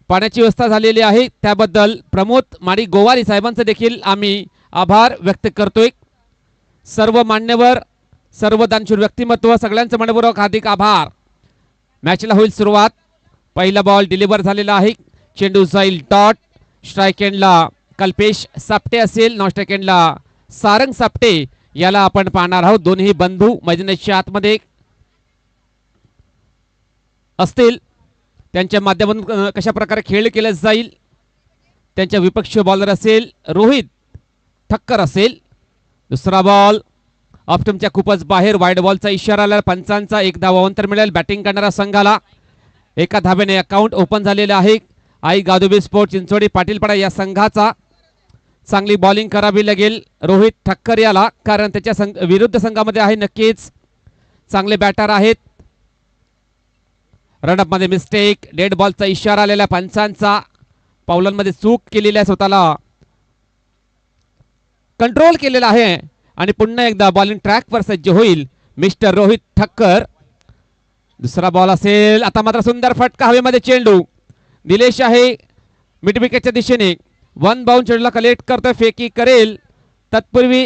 पाण्याची व्यवस्था झालेली आहे, त्याबद्दल प्रमोद माडी गोवारी साहेबांचं देखील आम्ही आभार व्यक्त करतोय. सर्व मान्यवर, सर्व दानशूर व्यक्तिमत्व सगळ्यांचं मनपूर्वक हार्दिक आभार. मॅचला होईल सुरुवात. पहिला बॉल डिलिव्हर झालेला आहे. चेंडू जाईल डॉट. स्ट्राईक एंडला कल्पेश सापटे असेल, नॉन स्ट्राईक एंडला सारंग सापटे याला आपण पाहणार आहोत. दोन्ही बंधू मैदानाच्या आतमध्ये असतील. त्यांच्या माध्यमातून कशा प्रकारे खेळ केला जाईल. त्यांच्या विपक्षी बॉलर असेल रोहित ठक्कर असेल. दुसरा बॉल ऑप्टमच्या खूपच बाहेर, वाईड बॉलचा इशारा आला. पंचांचा एक धाव अंतर मिळेल बॅटिंग करणाऱ्या संघाला. एका धावेने अकाउंट ओपन झालेलं आहे. आई गादोबी स्पोर्ट चिंचोडी पाटीलपाडा या संघाचा. चांगली बॉलिंग करावी लागेल रोहित ठक्कर याला, कारण त्याच्या विरुद्ध संघामध्ये आहे नक्कीच चांगले बॅटर आहेत. रनअप मध्ये मिस्टेक, डेड बॉलचा इशारा आलेला पंचांचा. पावलांमध्ये चूक केलेली आहे, स्वतःला कंट्रोल केलेला आहे आणि पुन्हा एकदा बॉलिंग ट्रॅकवर सज्ज होईल मिस्टर रोहित ठक्कर. दुसरा बॉल असेल. आता मात्र सुंदर फटका हवेमध्ये. चेंडू निलेश आहे मिड विकेटच्या दिशेने. वन बाउंड चेंडूला कलेक्ट करतोय, फेकी करेल. तत्पूर्वी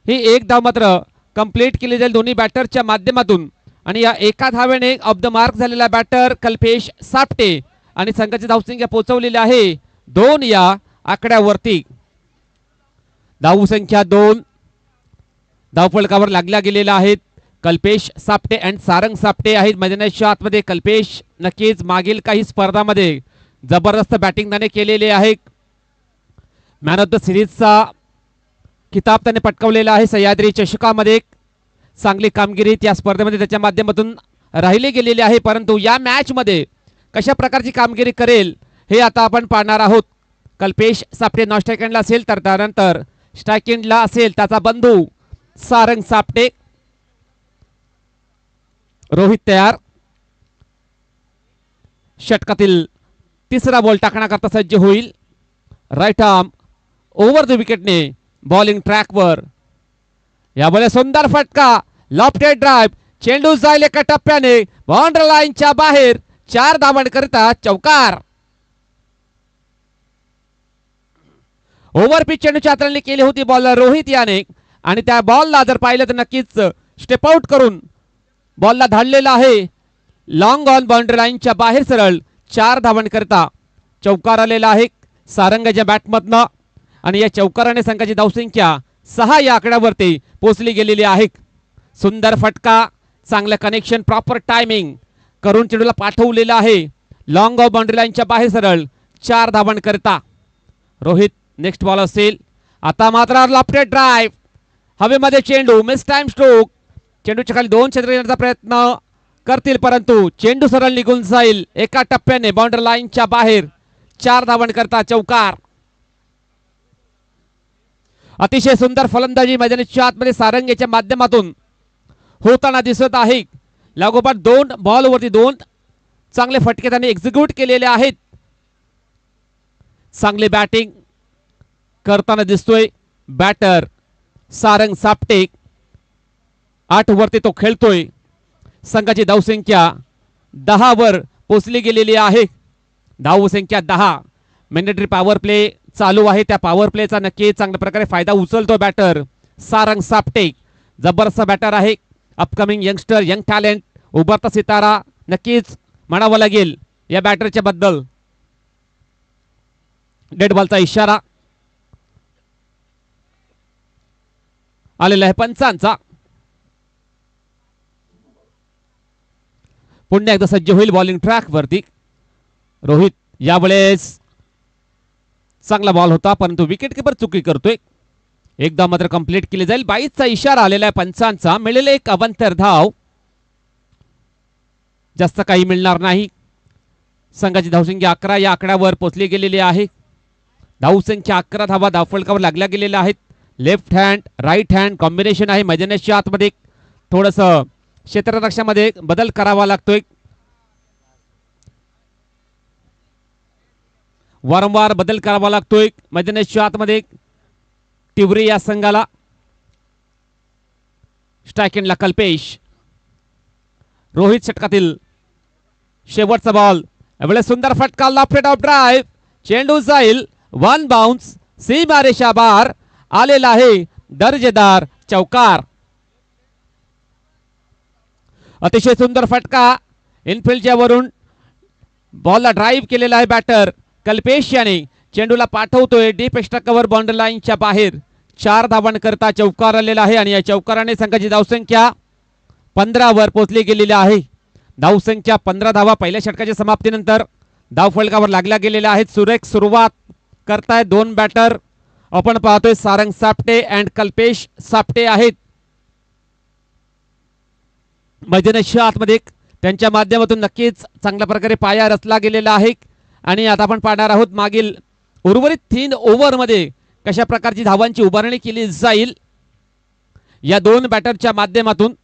ही एक धाव मात्र कंप्लीट केली जाईल दोन्ही बॅटरच्या माध्यमातून. आणि या एका धावेने ऑफ द मार्क झालेला बॅटर कल्पेश सापटे आणि संघाची धावसंख्या पोहोचवलेली आहे 2 या आकड्यावरती. धावसंख्या 2. धावफलकावर लागल्या गेलेल्या आहेत. कल्पेश सापटे अँड सारंग सापटे आहेत मैदानाच्या आतमध्ये. कल्पेश नक्कीच मागील काही स्पर्धामध्ये जबरदस्त बॅटिंग त्याने केलेले आहे. मॅन ऑफ द सिरीजचा किताब त्याने पटकावलेला आहे. सह्याद्री चषकामध्ये चांगली कामगिरी त्या स्पर्धेमध्ये त्याच्या माध्यमातून राहिली गेलेली आहे. परंतु या मॅच मध्ये कशा प्रकारची कामगिरी करेल हे आता आपण पाहणार आहोत. कल्पेश सापटे नॉन स्ट्राईक एंडला असेल, तर त्यानंतर स्ट्राईक एंडला असेल त्याचा बंधू सारंग सापटे. रोहित तयार. षटकातील तिसरा बॉल टाकण्याकरता सज्ज होईल. राईट आर्म ओव्हर द विकेटने बॉलिंग ट्रॅकवर. यामुळे सुंदर फटका, लॉफ्टेड ड्राइव्ह. चेंडू जाईल एका टप्प्याने बाउंड्री लाईनच्या बाहेर. 4 धावांकरिता चौकार. ओव्हर पिच चेंडूच्या हाताळणी केली होती बॉलर रोहित याने आणि त्या बॉलला जर पाहिलं तर नक्कीच स्टेप आउट करून बॉलला धाडलेला आहे. लॉंग ऑन बाउंड्री लाईनच्या बाहेर सरळ. 4 धावांकरिता चौकार आलेला आहे सारंगाच्या बॅटमधनं आणि या चौकाराने संघाची धावसंख्या 6 या आकड्यावरती पोहोचली गेलेली आहे. सुंदर फटका, चांगलं कनेक्शन, प्रॉपर टायमिंग करून चेंडूला पाठवलेला आहे लॉंग ऑफ बाउंड्री लाईनच्या बाहेर सरळ. 4 धावांकरिता. रोहित नेक्स्ट बॉल असेल. आता मात्र लॉफ्टेड ड्राइव्ह हवेमध्ये. चेंडू मिस टाइम स्ट्रोक. चेंडूच्या खाली 2 क्षेत्र येण्याचा प्रयत्न करतील परंतु चेंडू सरळ निघून जाईल एका टप्प्याने बाउंड्री लाईनच्या बाहेर. 4 धावांकरिता चौकार. अतिशय सुंदर फलंदाजी मैदानाच्या आतमध्ये सारंगेच्या माध्यमातून होताना दिसत आहे. लागोपाठ 2 बॉलवरती 2 चांगले फटके त्यांनी एक्झिक्यूट केलेले आहेत. चांगले बॅटिंग करताना दिसतोय बॅटर सारंग सापटे. 8 वरती तो खेळतोय. संघाची धावसंख्या 10 वर पोहोचली गेलेली आहे. धावसंख्या 10. मॅन्डेटरी पॉवर प्ले चालू आहे. त्या पॉवर प्लेचा नक्की चांगल्या प्रकारे फायदा उचलतो बॅटर सारंग सापटे. जबरदस्त बॅटर आहे. अपकमिंग यंगस्टर, यंग टॅलेंट, उभरता सितारा नक्कीच म्हणावं लागेल या बॅटरच्या बद्दल. डेड बॉलचा इशारा आलेला आहे पंचांचा. पुन्हा एकदा सज्ज होईल बॉलिंग ट्रॅक वरती. रोहित यावेळेस चांगला बॉल होता परंतु विकेट कीपर चुकी करतोय. एकदा मात्र कंप्लीट केली जाईल. 22चा इशारा आलेला आहे पंचांचा. मिळेल एक अवंतर धाव. जास्त काही मिळणार नाही. संघाची धावसंख्या 11 या आकड्यावर पोहोचली गेलेली आहे. धावसंख्या 11 धावा धावफलकावर लागल्या गेलेल्या आहेत. Left hand right hand combination आहे. मैदानाच्या आतमध्ये थोडस क्षेत्ररक्षणामध्ये बदल करावा लागतोय. वारंवार बदल करावा लागतोय मैदानाच्या आतमध्ये तिवरी या संघाला. स्ट्राईक एंडला कल्पेश. रोहित षटकातील शेवटचा बॉल यावेळेस सुंदर फटका लॉफ्टेड ऑफ ड्राइव्ह. चेंडू जाईल वन बाउन्स सीमारेषा बार आलेला आहे दर्जेदार चौकार. अतिशय सुंदर फटका इनफिल्डच्या वरून बॉलला ड्राईव्ह केलेला आहे बॅटर कल्पेश याने. चेंडूला पाठवतोय डीप एक्स्ट्रा कव्हर बाउंड्री लाईनच्या बाहेर. 4 धावांकरता चौकार आलेला आहे आणि या चौकाराने संघाची धावसंख्या 15 वर पोहोचली गेलेली आहे. धावसंख्या 15 धावा पहिल्या षटकाच्या समाप्तीनंतर धावफलकावर लागल्या गेलेल्या आहेत. सुरेख सुरुवात करताय दोन बॅटर. आपण पाहतोय सारंग सापटे अँड कल्पेश सापटे आहेत मैदानाच्या आतमध्ये. त्यांच्या माध्यमातून नक्कीच चांगल्या प्रकारे पाया रचला गेलेला आहे. आणि आता आपण पाहणार आहोत मागील उर्वरित 3 ओव्हरमध्ये कशा प्रकारची धावांची उभारणी केली जाईल या दोन बॅटरच्या माध्यमातून.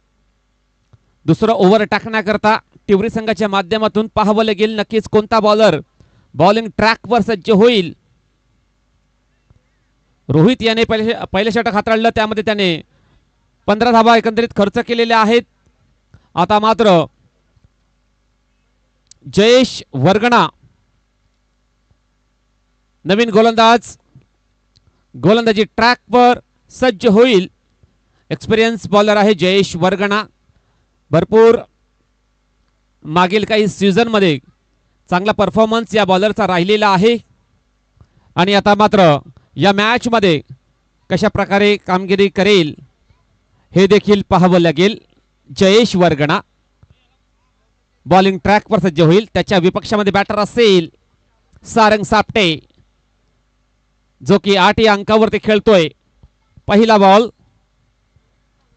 दुसरं ओव्हर टाकण्याकरता तिवरी संघाच्या माध्यमातून पाहावं लागेल नक्कीच कोणता बॉलर बॉलिंग ट्रॅकवर सज्ज होईल. रोहित याने पहिले षटक हाताळलं, त्यामध्ये त्याने 15 धावा एकंदरीत खर्च केलेल्या आहेत. आता मात्र जयेश वर्गणा नवीन गोलंदाजी ट्रॅकवर सज्ज होईल. एक्सपिरियन्स बॉलर आहे जयेश वर्गणा. भरपूर मागील काही सीझन मध्ये चांगला परफॉर्मन्स या बॉलरचा राहिलेला आहे आणि आता मात्र या मॅच मध्ये कशा प्रकारे कामगिरी करेल हे देखील पाहावं लागेल. जयेश वर्गणा बॉलिंग ट्रॅकवर सज्ज होईल. त्याच्या विपक्षामध्ये बॅटर असेल सारंग सापटे जो की 8 या अंकावरती खेळतोय. पहिला बॉल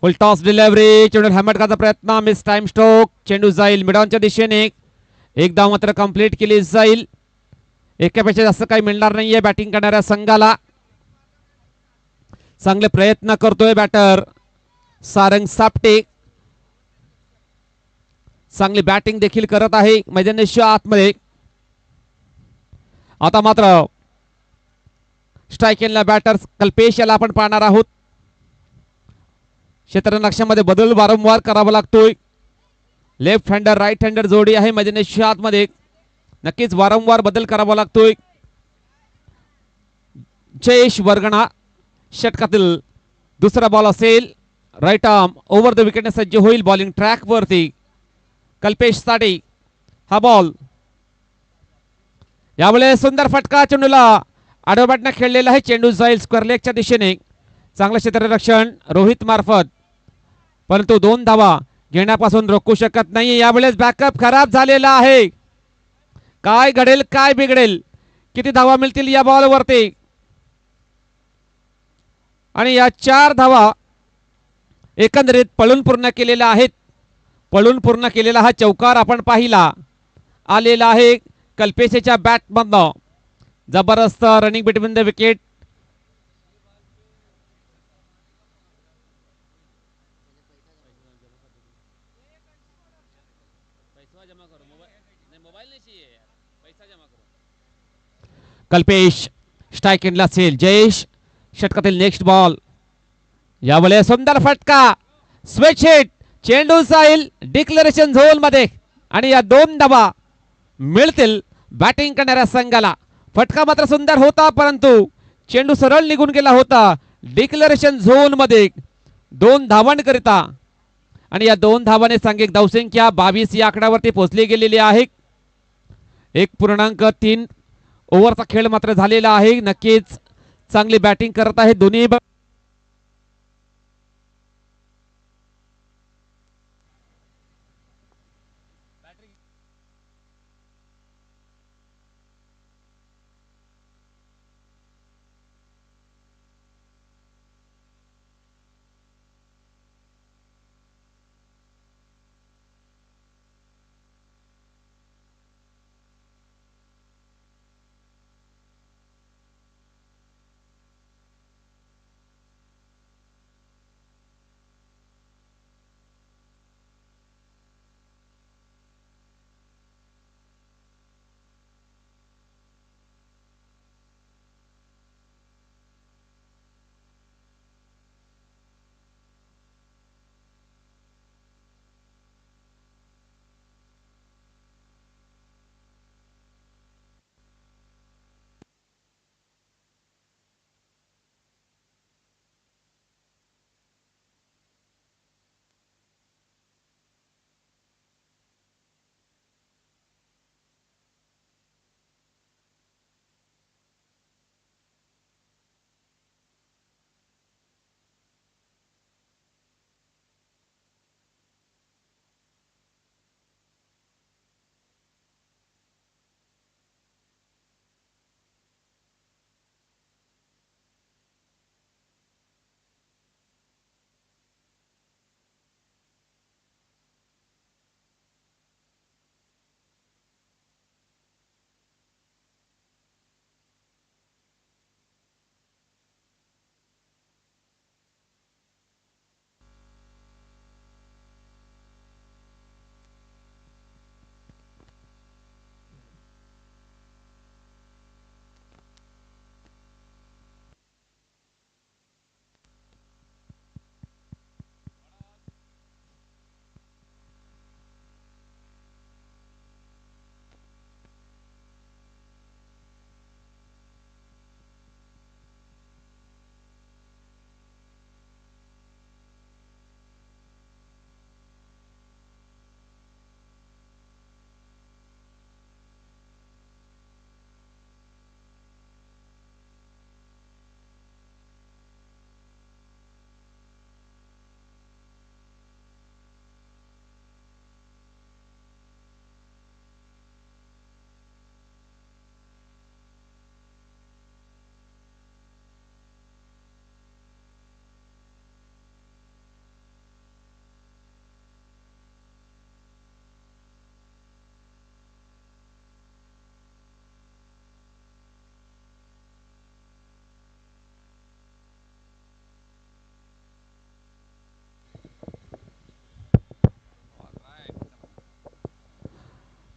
फुल टॉस डिलिव्हरी. चेंडू हॅमर करायचा प्रयत्न मिस टाइम स्ट्रोक. चेंडू जाईल मिडॉनच्या दिशेने. एक धाव मात्र कंप्लीट केली जाईल. एकापेक्षा जास्त काही मिळणार नाहीये बॅटिंग करणाऱ्या संघाला. चांगले प्रयत्न करतोय बॅटर सारंग सापटे. चांगली बॅटिंग देखील करत आहे मैदानाच्या आतमध्ये. आता मात्र स्ट्राईक एंडला बॅटर कल्पेश याला आपण पाहणार आहोत. क्षेत्र नक्षामध्ये बदल वारंवार करावा लागतोय. लेफ्ट हँडर राईट हँडर जोडी आहे मैदानाच्या आतमध्ये. नक्कीच वारंवार बदल करावा लागतोय. जयेश वर्गणा षटकातील दुसरा बॉल असेल. राईट आर्म ओव्हर द विकेटने सज्ज होईल बॉलिंग ट्रॅक वरती. कल्पेश साठी हा बॉल. यावेळेस सुंदर फटका चेंडूला आडोबॅटने खेळलेला आहे. चेंडू जाईल स्क्वेअर लेगच्या दिशेने. चांगलं क्षेत्ररक्षण रोहित मार्फत, परंतु 2 धावा घेण्यापासून रोखू शकत नाही. यावेळेस बॅकअप खराब झालेला आहे. काय घडेल काय बिघडेल, किती धावा मिळतील या बॉलवरती. आणि या 4 धावा एकंदरीत पळून पूर्ण केलेल्या आहेत. पळून पूर्ण केलेला हा चौकार आपण पाहिला आलेला आहे कल्पेशच्या बॅट मधनं. जबरदस्त running between the wicket. Kalpesh strike एंडला असेल. जयेश षटकातील नेक्स्ट बॉल. यावेळेस सुंदर फटका स्वेच हिट. चेंडू जाईल डिक्लेरेशन झोन मध्ये आणि या 2 धावा मिळतील बॅटिंग करणाऱ्या संघाला. फटका मात्र सुंदर होता, परंतु चेंडू सरळ निघून गेला होता डिक्लेरेशन झोन मध्ये 2 धावांकरिता. आणि या 2 धावाने सांघिक धावसंख्या 22 या आकड्यावरती पोहोचली गेलेली आहे. 1.3 ओव्हरचा खेळ मात्र झालेला आहे. नक्कीच चांगली बॅटिंग करत आहे दोन्ही.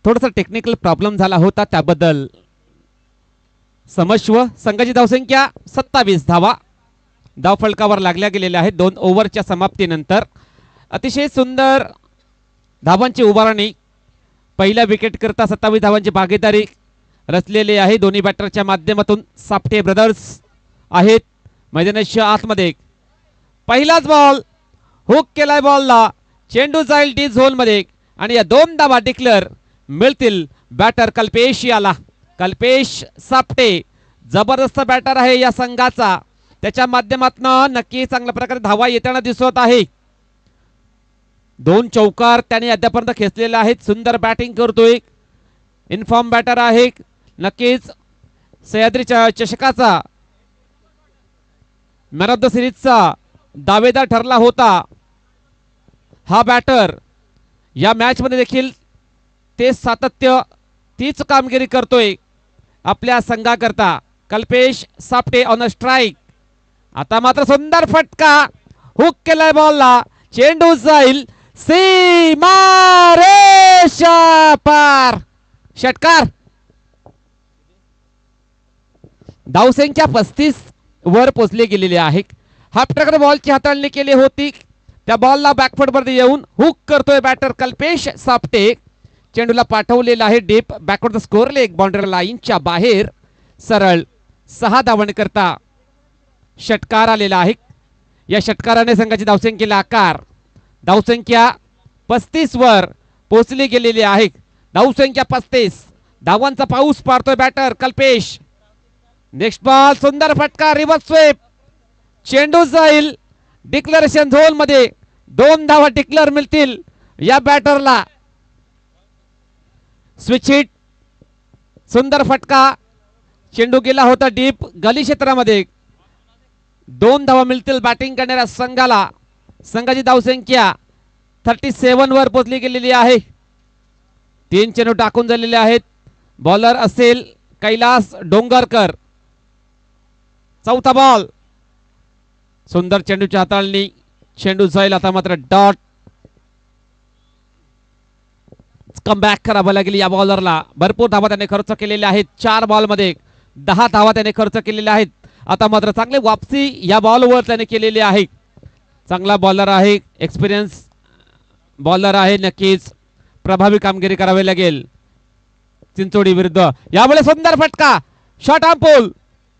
थोडासा टेक्निकल प्रॉब्लेम झाला होता, त्याबद्दल समश्व. संघाची धावसंख्या 27 धावा धावफलकावर लागल्या गेलेल्या आहेत 2 ओव्हरच्या समाप्तीनंतर. अतिशय सुंदर धावांची उभारणी, पहिल्या विकेट करता 27 धावांची भागीदारी रचलेली आहे दोन्ही बॅटरच्या माध्यमातून. सापटे ब्रदर्स आहेत मैदानाच्या आतमध्ये. पहिलाच बॉल हुक केलाय बॉलला, चेंडू जाईल डी झोन मध्ये आणि या 2 धावा डिक्लेअर मिळतील बॅटर कल्पेश याला. कल्पेश सापटे जबरदस्त बॅटर आहे या संघाचा, त्याच्या माध्यमातून नक्की चांगल्या प्रकारे धावा येताना दिसत आहे. 2 चौकार त्याने अद्यापर्यंत खेचलेले आहेत. सुंदर बॅटिंग करतोय, इन्फॉर्म बॅटर आहे. नक्कीच सह्याद्रीच्या चषकाचा मॅन ऑफ द सिरीजचा दावेदार ठरला होता हा बॅटर. या मॅच मध्ये देखील ते सातत्य, तीच कामगिरी करतोय आपल्या संघाकरता. Kalpesh Sapte on a strike. आता मात्र सुंदर फटका, हुक केलाय बॉलला, चेंडू जाईल सीमा रेषा पार. षटकार. धावसंख्या 35 वर पोहोचली गेलेली आहे. हा प्रकारे बॉलची हाताळणी केली होती, त्या बॉलला बॅकफुट वर येऊन हुक करतोय बॅटर कल्पेश सापटे. चेंडूला पाठवलेला आहे deep backward score leg boundary लाईनच्या बाहेर. सरळ 6 धावन करता षटकार आलेला आहे. या षटकाराने संघाची धावसंख्येला आकार. धावसंख्या 35 वर पोहोचली गेलेली आहे. धावसंख्या 35, धावांचा पाऊस पाडतोय बॅटर कल्पेश. नेक्स्ट बॉल, सुंदर फटका, रिव्हर्स स्वीप, चेंडू जाईल डिक्लेरेशन झोन मध्ये. 2 धावा डिक्लेअर मिळतील या बॅटरला. स्विच हिट, सुंदर फटका, चेंडू गेला होता डीप गली क्षेत्रामध्ये. 2 धावा मिळतील बॅटिंग करणाऱ्या संघाला. संघाची धावसंख्या 37 वर पोहोचली गेलेली आहे. 3 चेंडू टाकून झालेले आहेत. बॉलर असेल कैलास डोंगरकर. चौथा बॉल, सुंदर चेंडूची हाताळणी, चेंडू जाईल आता मात्र डॉट. कमबॅक करावं लागेल या बॉलरला. भरपूर धावा त्याने खर्च केलेल्या आहेत. 4 बॉल मध्ये 10 धावा त्याने खर्च केलेल्या आहेत. आता मात्र चांगली वापसी या बॉलवर त्याने केलेली आहे. चांगला बॉलर आहे, एक्सपिरियन्स बॉलर आहे. नक्कीच प्रभावी कामगिरी करावी लागेल चिंचोडी विरुद्ध. यावेळी सुंदर फटका, शॉर्ट आर्म पुल,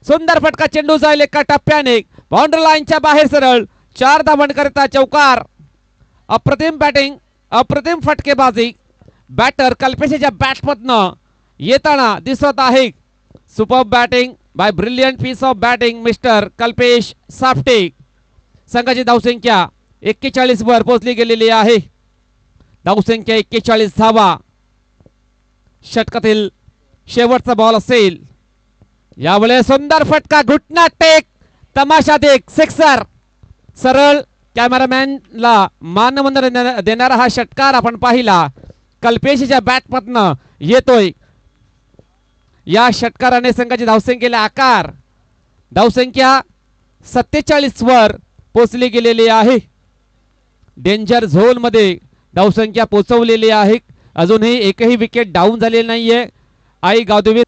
सुंदर फटका, चेंडू जाईल एका टप्प्याने बाउंड्री लाईनच्या बाहेर. सरळ 4 धावन करता चौकार. अप्रतिम बॅटिंग, अप्रतिम फटकेबाजी बॅटर कल्पेशच्या बॅटमधनं येताना दिसत आहे. Super batting by brilliant piece of batting mister Kalpesh Sapte. संघाची धावसंख्या 41 वर पोहोचली गेलेली आहे. धावसंख्या 41 धावा. षटकातील शेवटचा बॉल असेल. यावेळी सुंदर फटका, घुटना टेक, तमाशा देख, सिक्सर. सरळ कॅमेरामॅनला मानवंदना देणारा हा षटकार आपण पाहिला. कल्पेशच्या बॅटमधनं येतोय. या षटकाराने संघाची धावसंख्येला आकार. धावसंख्या 47 वर पोहोचली गेलेली आहे. डेंजर झोन मध्ये धावसंख्या पोहोचवलेली आहे. अजूनही एकही विकेट डाऊन झालेली नाहीये. Aai Gavdevi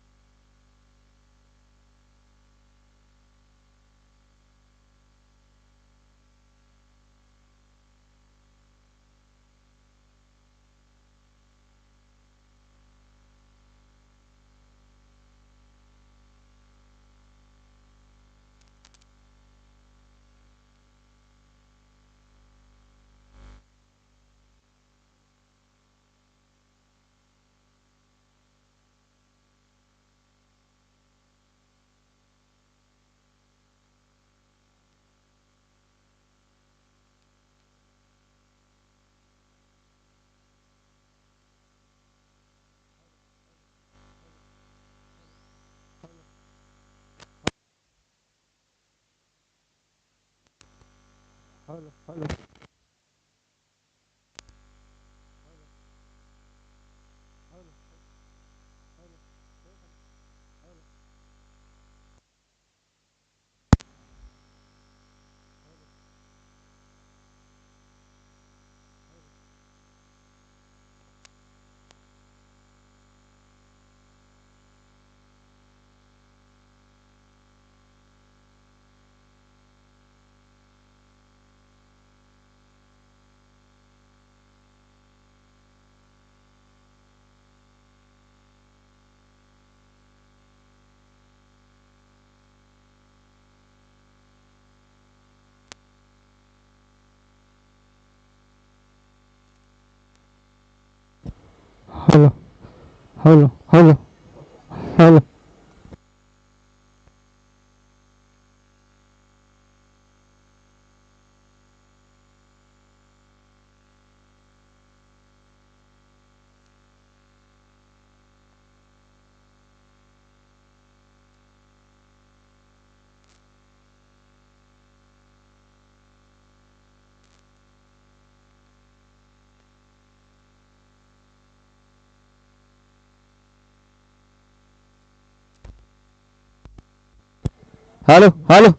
hello hello hello hello hello hello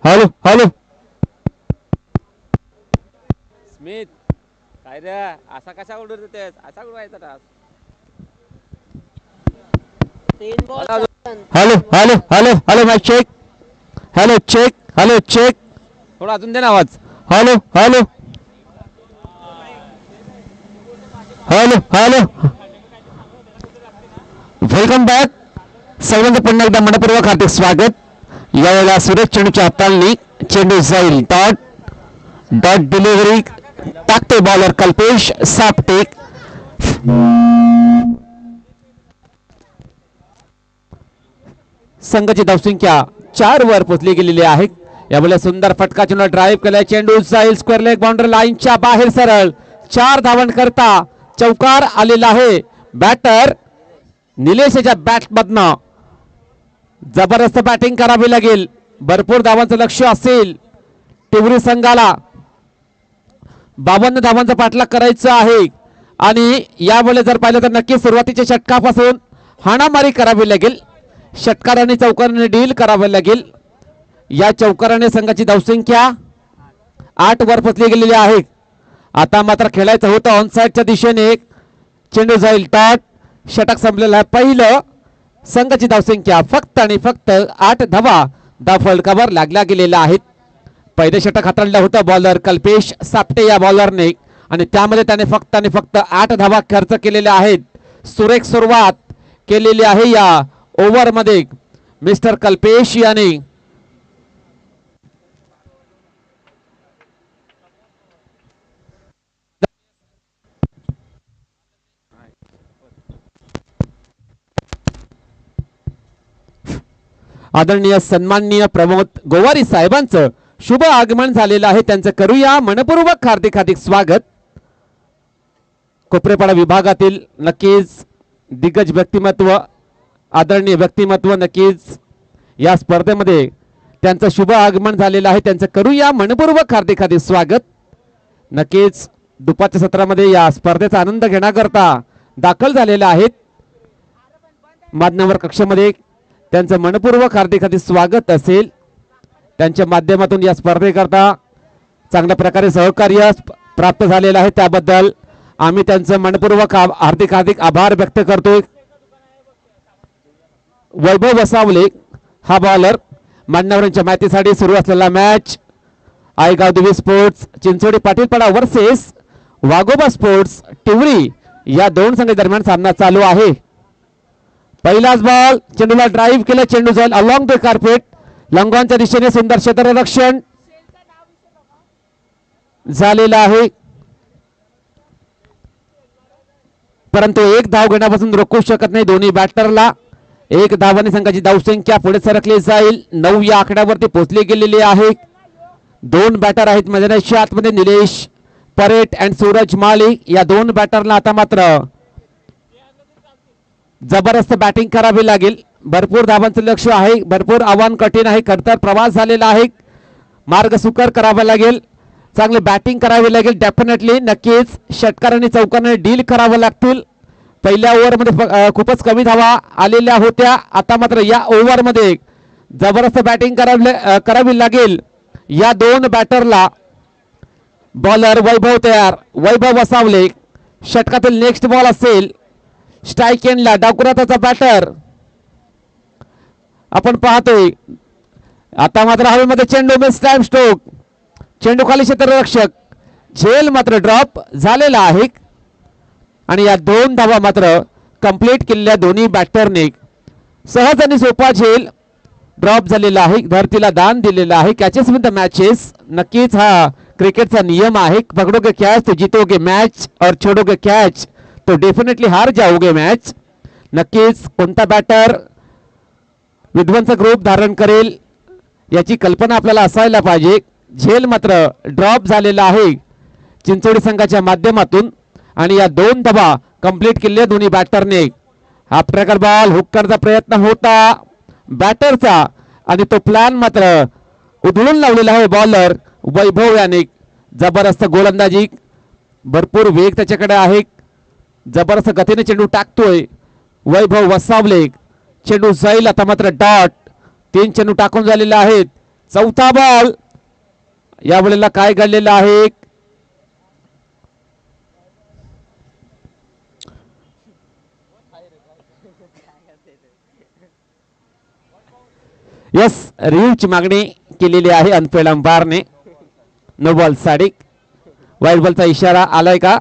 hello hello Smith काय रे असा कशा उडत होतेस असा उडवायचा तास hello hello hello hello mike check hello check hello check थोडा अजून दे ना आवाज hello hello hello hello welcome back सर्वांचं पुन्हा एकदा मनपूर्वक हार्दिक स्वागत यावेळेला सुरेश चेंडूच्या हाताळणी चेंडू जाईल डॉट डॉट डिलिव्हरी टाकते बॉलर कल्पेश सापटे संघाची धावसंख्या 4 वर पोहोचली गेलेली आहे यावेळेला सुंदर फटका चेंडू ड्राईव्ह केलाय चेंडू जाईल स्क्वेअर लेग बाउंड्री लाईनच्या बाहेर सरळ 4 धावन करता चौकार आलेला आहे बॅटर निलेशच्या बॅट मधनं जबरदस्त बॅटिंग करावी लागेल भरपूर धावांचं लक्ष असेल टिवरी संघाला 52 धावांचा पाठलाग करायचा आहे आणि यावेळेला जर पाहिलं तर नक्की सुरुवातीच्या षटकापासून हाणामारी करावी लागेल षटकार आणि चौकाराने डील करावे लागेल या चौकाराने संघाची धावसंख्या 8 वर पोचली गेलेली आहे आता मात्र खेळायचं होतं ऑनसाइडच्या दिशेने चेंडू जाईल टॉट षटक संपलेलं आहे पहिलं संघाची धावसंख्या फक्त आणि फक्त 8 धावा फलकावर लागल्या गेलेल्या आहेत पहिले षटक हाताळलं होतं बॉलर कल्पेश सापटे या बॉलरने आणि त्यामध्ये त्याने फक्त आणि फक्त 8 धावा खर्च केलेल्या आहेत सुरेख सुरुवात केलेली आहे या ओव्हर मध्ये मिस्टर कल्पेश याने आदरणीय सन्माननीय प्रमोद गोवारी साहेबांचं शुभ आगमन झालेलं आहे त्यांचं करूया मनपूर्वक हार्दिक हार्दिक स्वागत कोपरेपाडा विभागातील नक्कीच दिग्गज व्यक्तिमत्व आदरणीय व्यक्तिमत्व नक्कीच या स्पर्धेमध्ये त्यांचं शुभ आगमन झालेलं आहे त्यांचं करूया मनपूर्वक हार्दिक हार्दिक स्वागत नक्कीच दुपारच्या सत्रामध्ये या स्पर्धेचा आनंद घेण्याकरता दाखल झालेले आहेत मान्यवर कक्षामध्ये त्यांचं मनपूर्वक हार्दिक हार्दिक स्वागत असेल त्यांच्या माध्यमातून या स्पर्धेकरता चांगल्या प्रकारे सहकार्य प्राप्त झालेलं आहे त्याबद्दल आम्ही त्यांचं मनपूर्वक हार्दिक हार्दिक आभार व्यक्त करतोय वैभव वसावले हा बॉलर मान्यवरांच्या माहितीसाठी सुरू असलेला मॅच आयगाव देवी स्पोर्ट्स चिंचोडी पाटीलपाडा वर्सेस वाघोबा स्पोर्ट्स टिवरी या दोन संघ दरम्यान सामना चालू आहे पहिलाच बॉल चेंडूला ड्राईव्ह केलं चेंडू जाईल अलॉंग द कार्पेट लंगॉनच्या दिशेने सुंदर क्षेत्ररक्षण झालेलं आहे परंतु एक धाव घेण्यापासून रोखू शकत नाही दोन्ही बॅटरला एक धावाने संघाची धावसंख्या पुढे सरकली जाईल 9 या आकड्यावरती पोहोचली गेलेली आहे दोन बॅटर आहेत मैदानाच्या आतमध्ये निलेश परेट अँड सूरज मालिक या दोन बॅटरला आता मात्र जबरदस्त बॅटिंग करावी लागेल भरपूर धावांचं लक्ष आहे भरपूर आव्हान कठीण आहे खडतर प्रवास झालेला आहे मार्ग सुकर करावा लागेल चांगली बॅटिंग करावी लागेल डेफिनेटली नक्कीच षटकार आणि चौकाराने डील करावं लागतील पहिल्या ओव्हरमध्ये खूपच कमी धावा आलेल्या होत्या आता मात्र या ओव्हरमध्ये जबरदस्त बॅटिंग करावी लागेल या दोन बॅटरला बॉलर वैभव तयार वैभव वसावले षटकातील नेक्स्ट बॉल असेल स्ट्राइक एंडला डावकुराचा बॅटर आपण पाहतोय आता मात्र हवेमध्ये चेंडू मिस टाइम स्ट्रोक चेंडू खाली क्षेत्ररक्षक झेल मात्र ड्रॉप झालेला आहे आणि या दोन धावा मात्र कंप्लीट केलेल्या दोन्ही बॅटरने सहज आणि सोपा झेल ड्रॉप झालेला आहे धरतीला दान दिलेलं आहे कॅचेस विथ द मॅचेस नक्कीच हा क्रिकेट का नियम आहे, पकड़ोगे कैच तो जीतोगे मैच और छोड़ोगे कैच तो डेफिनेटली हार जाओगे मैच. नक्कीच कोणता बॅटर विध्वंसक रूप धारण करेल याची कल्पना आपल्याला असायला पाहिजे. झेल मात्र ड्रॉप झालेला आहे चिंचोडी संघाच्या माध्यमातून आणि या 2 धावा कंप्लीट केले दोन्ही बॅटरने. हा प्रकार बॉल हुक करण्याचा प्रयत्न होता बॅटरचा आणि तो प्लॅन मात्र उधळून लावलेला आहे बॉलर वैभव याने. जबरदस्त गोलंदाजी, भरपूर वेग त्याच्याकडे आहे, जबरदस्त गतीने चेंडू टाकतोय वैभव वसावले. चेंडू जाईल आता मात्र डॉट. 3 चेंडू टाकून झालेले आहेत. चौथा बॉल यावेळेला काय घडलेलं आहे. यस, रिव्ह्यूची मागणी केलेली आहे अनफिल्ड अंपायरने. नो बॉल साठी वाईट बॉलचा इशारा आलाय का.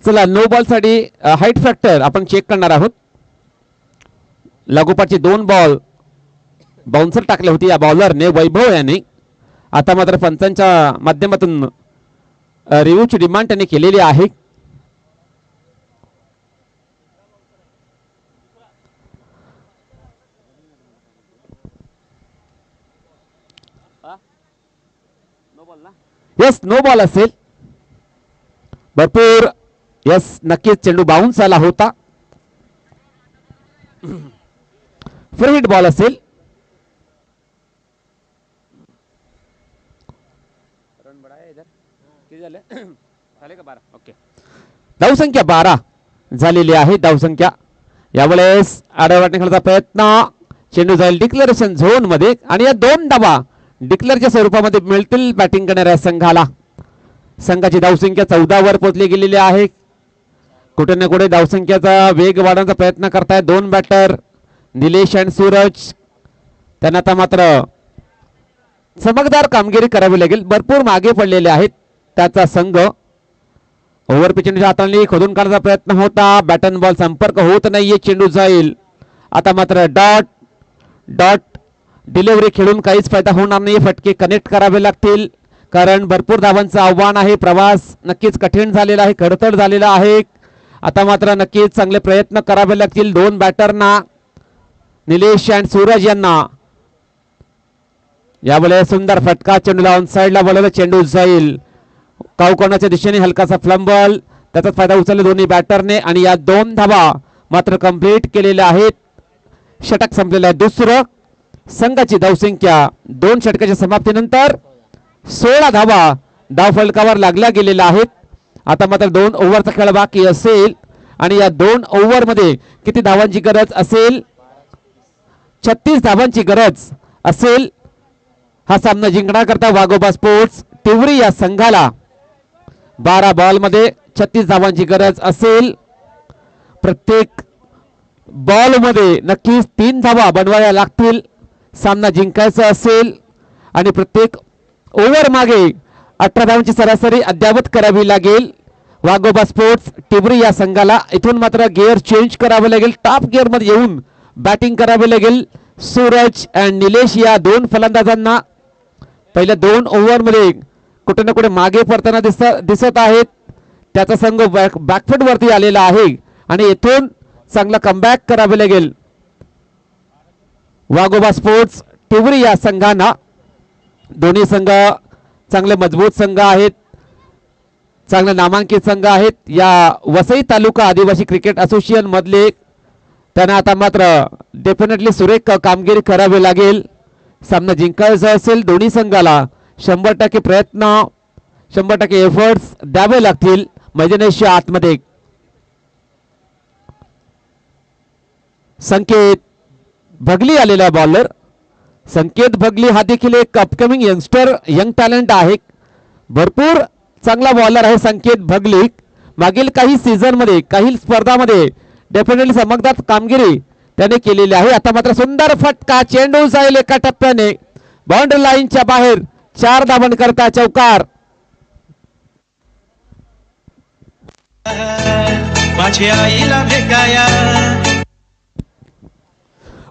चला नो बॉल साठी हाईट फॅक्टर आपण चेक करणार आहोत. लागोपाठचे 2 बॉल बाउन्सर टाकले होते या बॉलरने वैभव याने. आता मात्र पंचांच्या माध्यमातून रिव्ह्यूची डिमांड त्यांनी केलेली आहे. यस, नो बॉल असेल. भरपूर यस, नक्कीच चेंडू बाउन्स आला होता. फ्री हिट बॉल असेल. धावसंख्या 12 झालेली आहे. धावसंख्या यावेळेस आडव्या खेळण्याचा प्रयत्न. चेंडू जाईल डिक्लेरेशन झोन मध्ये आणि या 2 धावा डिक्लेअरच्या स्वरूपामध्ये मिळतील बॅटिंग करणाऱ्या संघाला. संघाची धावसंख्या 14 वर पोहोचली गेलेली आहे. कुठे ना कुठे धावसंख्याचा वेग वाढवण्याचा प्रयत्न करताय 2 बॅटर निलेश आणि सूरज. त्यांना आता मात्र चमकदार कामगिरी करावी लागेल. भरपूर मागे पडलेले आहेत त्याचा संघ. ओव्हर पिचच्या हाताने खोदून काढण्याचा प्रयत्न होता. बॅटन बॉल संपर्क होत नाहीये. चेंडू जाईल आता मात्र डॉट. डॉट डिलिव्हरी खेळून काहीच फायदा होणार नाही. फटके कनेक्ट करावे लागतील कारण भरपूर धावांचं आव्हान आहे. प्रवास नक्कीच कठीण झालेला आहे, खडतड झालेला आहे. आता मात्र नक्कीच चांगले प्रयत्न करावे लागतील 2 बॅटरना निलेश आणि सूरज यांना. यावेळेस सुंदर फटका चेंडू लावून साईडला बोलवलं. चेंडू जाईल कावकोनाच्या दिशेने हलकासा फ्लंबल. त्याचा फायदा उचलला दोन्ही बॅटरने आणि या 2 धावा मात्र कंप्लीट केलेल्या आहेत. षटक संपलेलं आहे दुसरं. संघाची धावसंख्या 2 षटकाच्या समाप्तीनंतर 16 धावा धाव फलकावर लागल्या गेलेल्या आहेत. आता मात्र 2 ओव्हरचा खेळ बाकी असेल आणि या 2 ओव्हर मध्ये किती धावांची गरज असेल. 36 धावांची गरज असेल. हा सामना जिंकण्याकरता वाघोबा स्पोर्ट्स तिवरी या संघाला 12 बॉल मध्ये 36 धावांची गरज असेल. प्रत्येक बॉल मध्ये नक्कीच 3 धावा बनवाव्या लागतील सामना जिंकायचा असेल आणि प्रत्येक ओव्हर मागे 18 धावांची सरासरी अद्यावत करावी लागेल वाघोबा स्पोर्ट्स टिबरी या संघाला. इथून मात्र गिअर चेंज करावे लागेल. टॉप गिअर मध्ये येऊन बॅटिंग करावे लागेल सूरज आणि निलेश या 2 फलंदाजांना. पहिल्या 2 ओव्हर मध्ये कुठे ना कुठे मागे पडताना दिसत आहेत. त्याचा संघ बॅकफूट वरती आलेला आहे आणि इथून चांगला कमबॅक करावे लागेल वाघोबा स्पोर्ट्स टिवरी या संघांना. दोन्ही संघ चांगले मजबूत संघ आहेत, चांगले नामांकित संघ आहेत या वसई तालुका आदिवासी क्रिकेट असोसिएशन मधले. त्यांना आता मात्र डेफिनेटली सुरेख कामगिरी करावी लागेल. सामना जिंकायचा असेल दोन्ही संघाला 100% प्रयत्न 100% एफर्ट्स द्यावे लागतील मैदानाच्या आतमध्ये. संकेत भगली आलेला बॉलर. संकेत भगली हा देखील एक अपकमिंग यंगस्टर यंग टॅलेंट आहे. भरपूर चांगला बॉलर आहे संकेत भगली. मागील काही सीझन मध्ये काही स्पर्धामध्ये डेफिनेटली चमकदार कामगिरी त्याने केलेली आहे. आता मात्र सुंदर फटका चेंडू जाईल एका टप्प्याने बाउंड्री लाईनच्या बाहेर. 4 धावन करता चौकार. माझ्या आईला भेटाया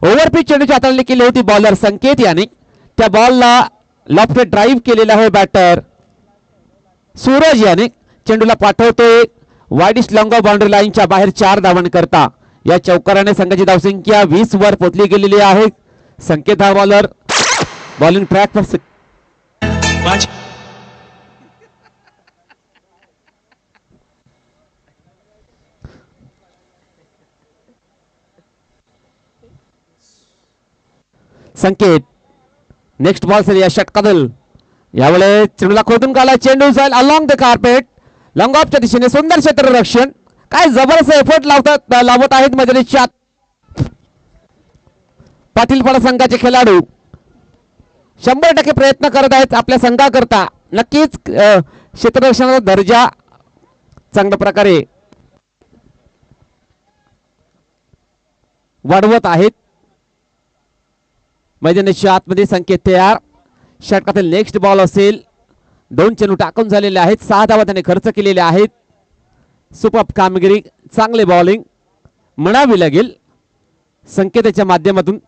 ओव्हरपिच चेंडूची हाताळणी केली होती बॉलर संकेत याने. त्या बॉलला लॉफ्ट ड्राईव्ह केलेला आहे बॅटर सूरज याने. चेंडूला पाठवतोय वाईडिश लॉंग बाउंड्री लाईनच्या बाहेर 4 धावन करता. या चौकाराने संघाची धावसंख्या 20 वर पोहोचली गेलेली आहे. संकेत हा बॉलर बॉलिंग ट्रॅक वर संकेत नेक्स्ट बॉल सर या षटकातील यावेळेस चेंडूला खोदून काढला. चेंडू जाईल अलॉंग द कार्पेट लॉंग ऑफच्या दिशेने. सुंदर क्षेत्ररक्षण. काय जबरदस्त एफर्ट लावत आहेत मैदानाच्या पाटीलपाडा संघाचे खेळाडू. 100% प्रयत्न करत आहेत आपल्या संघाकरता. नक्कीच क्षेत्ररक्षणाचा दर्जा चांगल्या प्रकारे वाढवत आहेत. मैदानाच्या आतमध्ये संकेत तयार. षटकातील नेक्स्ट बॉल असेल. 2 चेंडू टाकून झालेले आहेत. 6 धावा त्याने खर्च केलेले आहेत. सुपर कामगिरी चांगले बॉलिंग म्हणावी लागेल संकेताच्या माध्यमातून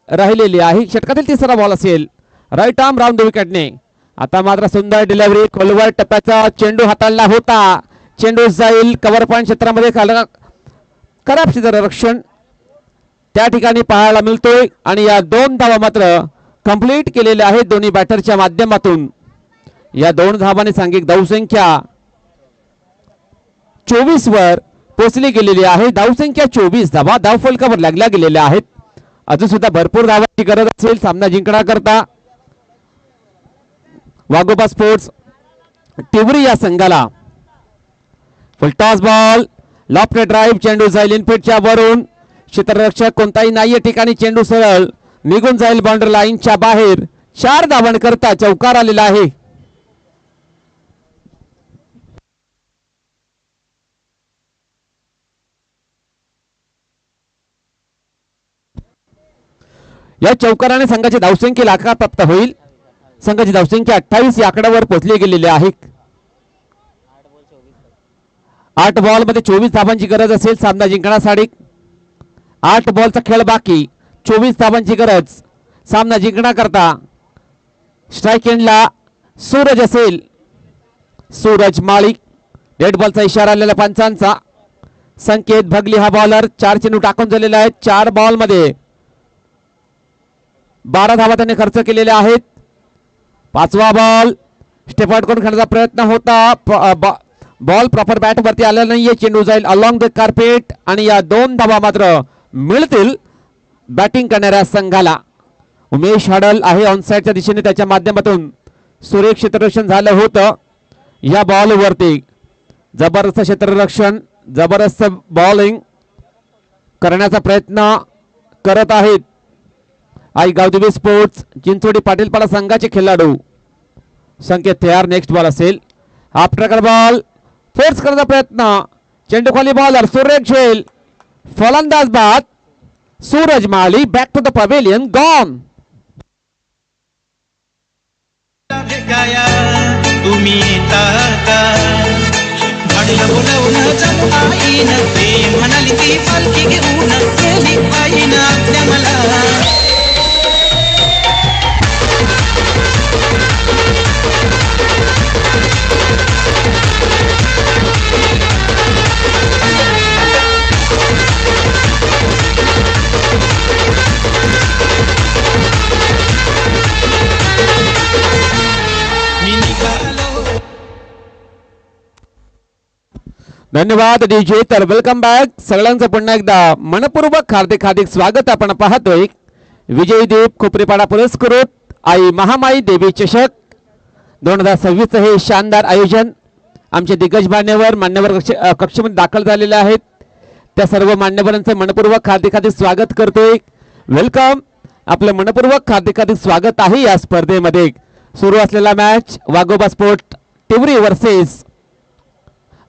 राहिलेली आहे. षटकातील तिसरा बॉल असेल. राईट आर्म राऊंड द विकेटने. आता मात्र सुंदर डिलिव्हरी. खोलवर टप्प्याचा चेंडू हाताळला होता. चेंडू जाईल कव्हर पॉईंट क्षेत्रामध्ये. खराब क्षेत्ररक्षण त्या ठिकाणी पाहायला मिळतोय आणि या 2 धावा मात्र कंप्लीट केलेल्या आहेत दोन्ही बॅटरच्या माध्यमातून. या 2 धावांनी सांघिक धावसंख्या 24 वर पोहोचली गेलेली आहे. धावसंख्या 24 धावा धावफलकावर लागल्या गेलेल्या आहेत. अजून सुद्धा भरपूर धावांची गरज असेल सामना जिंकण्याकरता. वाघोबा स्पोर्ट्स टिवरी या संघाला. Full toss ball loft drive. चेंडू जाईल इनफिटच्या वरून. क्षेत्ररक्षक कोणताही नाही या ठिकाणी. चेंडू सरळ निघून जाईल बाउंड्री लाईनच्या बाहेर. 4 धावन करता चौकार आलेला आहे. या चौकाराने संघाची धावसंख्येला आकार प्राप्त होईल. संघाची धावसंख्या 28 या आकड्यावर पोहोचली गेलेली आहे. 8 बॉल मध्ये 24 धावांची गरज असेल सामना जिंकण्यासाठी. 8 बॉलचा खेळ बाकी. 24 धावांची गरज सामना जिंकण्याकरता. स्ट्राईक एंडला सूरज असेल. सूरज माळी. रेड बॉलचा इशारा आलेला पंचांचा. संकेत भगली हा बॉलर. 4 चेंडू टाकून झालेले आहेत. 4 बॉल मध्ये 12 धावा त्याने खर्च केलेल्या आहेत. 5वा बॉल स्टेप आउट करून खेळण्याचा प्रयत्न होता. बॉल प्रॉपर बॅट वरती आलेला नाहीये. चेंडू जाईल अलॉंग द कार्पेट आणि या 2 धावा मात्र मिळतील बॅटिंग करणाऱ्या संघाला. उमेश हडल आहे ऑनसाइडच्या दिशेने. त्याच्या माध्यमातून सुरेख क्षेत्ररक्षण झालं होतं. या बॉल वरती जबरदस्त क्षेत्ररक्षण जबरदस्त बॉलिंग करण्याचा प्रयत्न करत आहेत आई गावदेवी स्पोर्ट्स चिंचोडी पाटीलपाडा संघाचे खेळाडू. संकेत तयार. नेक्स्ट बॉल असेल. हाफ ट्रॅकर बॉल फोर्स करण्याचा प्रयत्न. चेंडू खाली बॉलर सुरेख झेल. फलंदाज बाद Suraj Mali. Back to the pavilion. Gone. तुम्ही म्हणाली ती पालखी घेऊन आपल्या मला. धन्यवाद डीजे. तर वेलकम बॅक सगळ्यांचं पुन्हा एकदा मनपूर्वक हार्दिक हार्दिक स्वागत. आपण पाहतोय विजयी दीप खोपरेपाडा पुरस्कृत आई महामाई देवी चषक 2026 हे शानदार आयोजन. आमचे दिग्गज मान्यवर कक्षामध्ये दाखल झालेले आहेत. त्या सर्व मान्यवरांचं मनपूर्वक हार्दिक हार्दिक स्वागत करतोय. वेलकम. आपलं मनपूर्वक हार्दिक हार्दिक स्वागत आहे. या स्पर्धेमध्ये सुरू असलेला match Waghoba sport Tiwari versus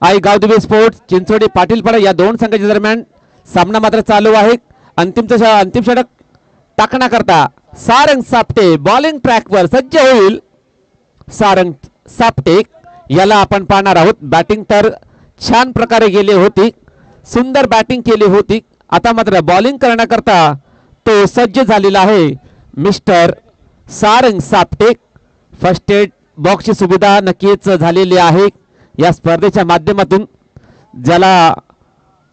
Aai Gavdevi sports Chinchodi Patilpada या 2 संघाच्या दरम्यान सामना मात्र चालू आहे. अंतिम षटक टाकण्याकरता सारंग सापटे बॉलिंग ट्रॅकवर सज्ज होईल. सारंग सापटे याला आपण पाहणार आहोत. बॅटिंग तर छान प्रकारे गेली होती. सुंदर बॅटिंग केली होती. आता मात्र बॉलिंग करण्याकरता परंतु सज्ज झालेला आहे मिस्टर सारंग सापटे. फर्स्ट एड बॉक्सची सुविधा नक्कीच झालेली आहे या स्पर्धेच्या माध्यमातून.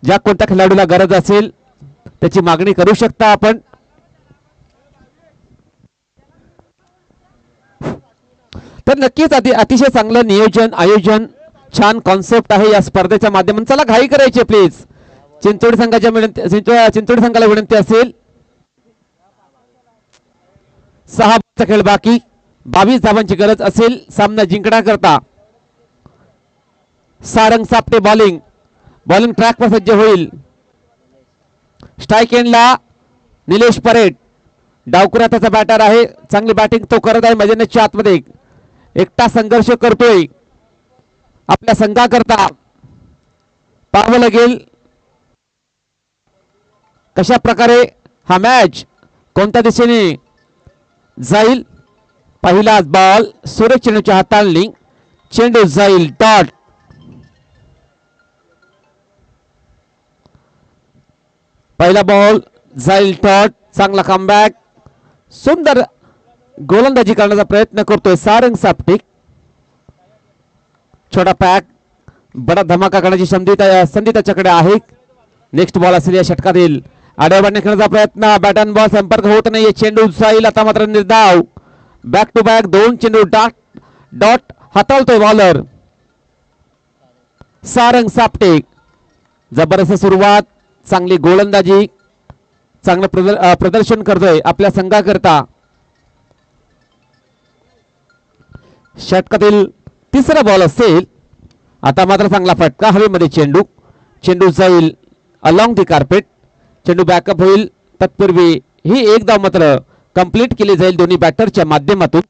ज्या कोणत्या खेळाडूला गरज असेल त्याची मागणी करू शकता आपण. तर नक्कीच अतिशय चांगलं नियोजन आयोजन छान कॉन्सेप्ट आहे या स्पर्धेच्या माध्यमातून. चला घाई करायची प्लीज. चिंचोडी संघाला विनंती असेल. 6 खेळ बाकी, 22 धावांची गरज असेल सामना जिंकण्याकरता. सारंग सापटे बॉलिंग ट्रॅक वर सज्ज होईल. स्ट्राइक एंडला निलेश परेड डावकुरा त्याचा बॅटर आहे. चांगली बॅटिंग तो करत आहे मैदानाच्या आतमध्ये. एकटा संघर्ष करतोय आपल्या संघाकरता. पाहावं लागेल कशा प्रकारे हा मॅच कोणत्या दिशेने जाईल. पहिला बॉल सुरेश चेंडूच्या हाताळणी. चेंडू जाईल डॉट. पहिला बॉल जाईल डॉट. चांगला कमबॅक. सुंदर गोलंदाजी करण्याचा प्रयत्न करतोय सारंग सापटे. छोटा पॅक बडा धमाका करण्याची संधी त्याच्याकडे आहे. नेक्स्ट बॉल असेल या षटकातील. आड्याबाडने खेळण्याचा प्रयत्न. बॅट अँड बॉल संपर्क होत नाहीये. चेंडू जाईल आता मात्र निर्धाव. बॅक टू बॅक 2 चेंडू डॉट हाताळतोय बॉलर सारंग सापटे. जबरदस्त सुरुवात, चांगली गोलंदाजी, चांगलं प्रदर्शन करतोय आपल्या संघाकरता. षटकातील तिसरा बॉल असेल. आता मात्र चांगला फटका हवेमध्ये. चेंडू जाईल अलॉंग दी कार्पेट. चेंडू बॅकअप होईल. तत्पूर्वी ही एक धाव मात्र कंप्लीट केली जाईल दोन्ही बॅटरच्या माध्यमातून.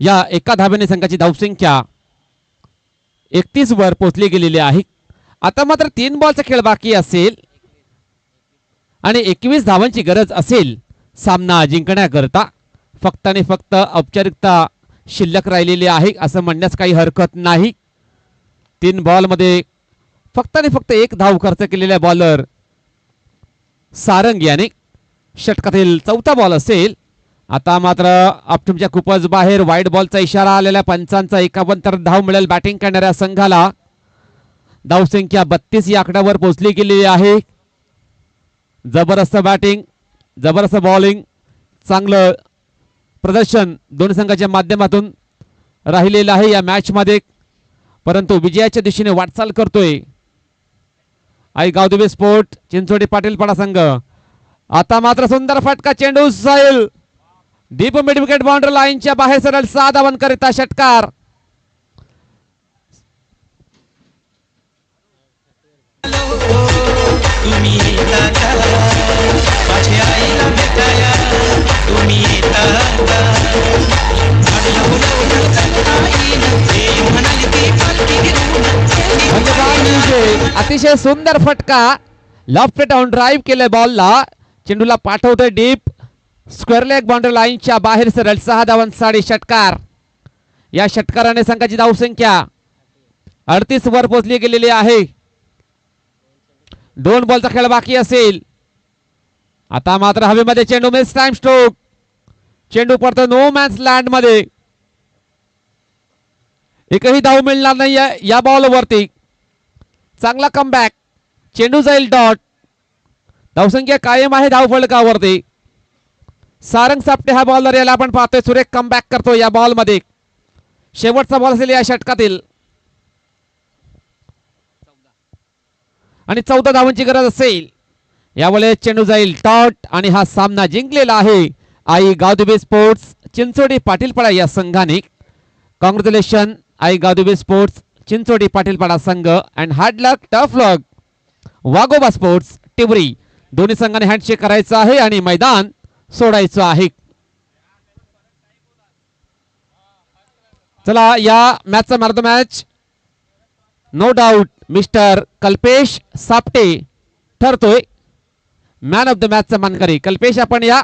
या एका धाब्याने संघाची धावसंख्या 31 वर पोहोचली गेलेली आहे. आता मात्र 3 बॉलचा खेळ बाकी असेल आणि 21 धावांची गरज असेल सामना जिंकण्याकरता. फक्त आणि फक्त औपचारिकता शिल्लक राहिलेली आहे असं म्हणण्यास काही हरकत नाही. 3 बॉलमध्ये फक्त आणि फक्त 1 धाव खर्च केलेल्या बॉलर सारंग याने. षटकातील 4था बॉल असेल. आता मात्र ऑप्टिमच्या खूपच बाहेर वाईड बॉलचा इशारा आलेला. पंचांचा 51 धाव मिळेल बॅटिंग करणाऱ्या संघाला. धावसंख्या 32 या आकड्यावर पोहोचली गेलेली आहे. जबरदस्त बॅटिंग, जबरदस्त बॉलिंग, चांगलं प्रदर्शन दोन्ही संघाच्या माध्यमातून राहिलेलं आहे या मॅच मध्ये. परंतु विजयाच्या दिशेने वाटचाल करतोय आई गावदेवी स्पोर्ट चिंचोडी पाटीलपाडा संघ. आता मात्र सुंदर फटका. चेंडू जाईल डीप मिड विकेट बाउंड्री लाईनच्या बाहेर सरळ 6 धावांकरिता षटकार. तुम्ही येता का माझ्या आईला भेटाया. तुम्ही येता का म्हणाली ती पालखी घेऊन. अतिशय सुंदर फटका. लॉफ्ट डाऊन ड्राईव्ह केले बॉलला. चेंडूला पाठवतोय डीप स्क्वेअर लेग बाउंड्री लाईनच्या बाहेर सरळ 6 धावांसाठी षटकार. या षटकाराने संघाची धावसंख्या 38 वर पोहोचली गेलेली आहे. 2 बॉलचा खेळ बाकी असेल. आता मात्र हवेमध्ये चेंडू मिस टाइम स्ट्रोक. चेंडू पडतो नो मॅन्स लँड मध्ये. एकही धाव मिळणार नाही या बॉलवरती. चांगला कमबॅक. चेंडू जाईल डॉट. धावसंख्या कायम आहे धाव फलकावरती. सारंग सापटे हा बॉलर याला आपण पाहतोय सुरेख कमबॅक करतो या बॉल मध्ये. शेवटचा बॉल असेल या षटकातील आणि 14 धावांची गरज असेल. यावेळेस चेंडू जाईल डॉट आणि हा सामना जिंकलेला आहे आई गावदेवी स्पोर्ट्स चिंचोडी पाटीलपाडा या संघाने. कॉंग्रॅच्युलेशन आई गावदेवी स्पोर्ट्स चिंचोडी पाटीलपाडा संघ and hard luck tough luck Waghoba sports Tiwari. दोन्ही संघाने हँडशेक करायचं आहे आणि मैदान सोडायचं आहे. चला या मॅचचा man of the match no doubt mister Kalpesh Sapte ठरतोय मॅन ऑफ द मॅचचा मानकरी. कल्पेश आपण या